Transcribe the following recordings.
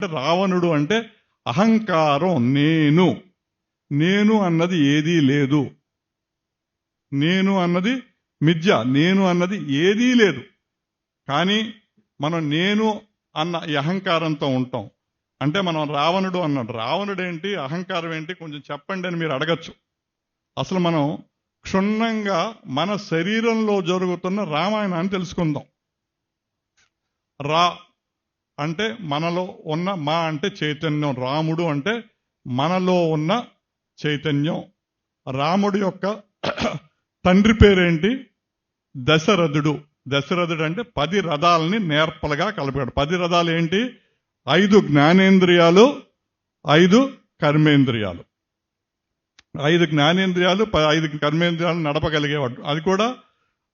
రావణుడు అంటే అహంకారం. నేను అన్నది ఏదీ లేదు. నేను అన్నది మిథ్య. నేను అన్నది ఏదీ లేదు. కానీ మనం నేను అన్న ఈ అహంకారంతో ఉంటాం. అంటే మనం రావణుడు అన్నాడు. రావణుడు ఏంటి, అహంకారం ఏంటి, కొంచెం చెప్పండి అని మీరు అడగచ్చు. అసలు మనం క్షుణ్ణంగా మన శరీరంలో జరుగుతున్న రామాయణాన్ని తెలుసుకుందాం. రా అంటే మనలో ఉన్న, మా అంటే చైతన్యం, రాముడు అంటే మనలో ఉన్న చైతన్యం. రాముడి యొక్క తండ్రి పేరేంటి? దశరథుడు. దశరథుడు అంటే 10 రథాలని నేర్పలుగా కలిపాడు. 10 రథాలు ఏంటి? 5 జ్ఞానేంద్రియాలు, 5 కర్మేంద్రియాలు. 5 జ్ఞానేంద్రియాలు, 5 కర్మేంద్రియాలు నడపగలిగేవాడు. అది కూడా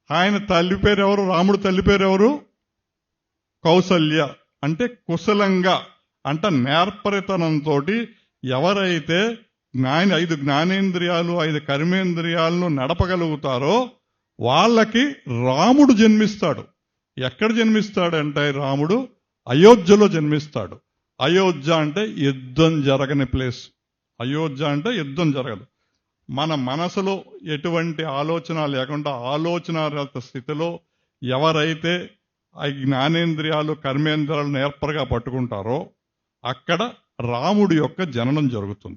ఆయన తల్లి పేరు ఎవరు? రాముడు తల్లి పేరు ఎవరు? కౌసల్య. అంటే కుశలంగా, అంటే నేర్పరితనంతో ఎవరైతే 5 జ్ఞానేంద్రియాలు, 5 కర్మేంద్రియాలను నడపగలుగుతారో వాళ్ళకి రాముడు జన్మిస్తాడు. ఎక్కడ జన్మిస్తాడంటే రాముడు అయోధ్యలో జన్మిస్తాడు. అయోధ్య అంటే యుద్ధం జరగని ప్లేస్. అయోధ్య అంటే యుద్ధం జరగదు. మన మనసులో ఎటువంటి ఆలోచన లేకుండా ఆలోచనారహిత స్థితిలో ఎవరైతే ఆ జ్ఞానేంద్రియాలు, కర్మేంద్రియాలు నేర్పరగా పట్టుకుంటారో అక్కడ రాముడి యొక్క జననం జరుగుతుంది.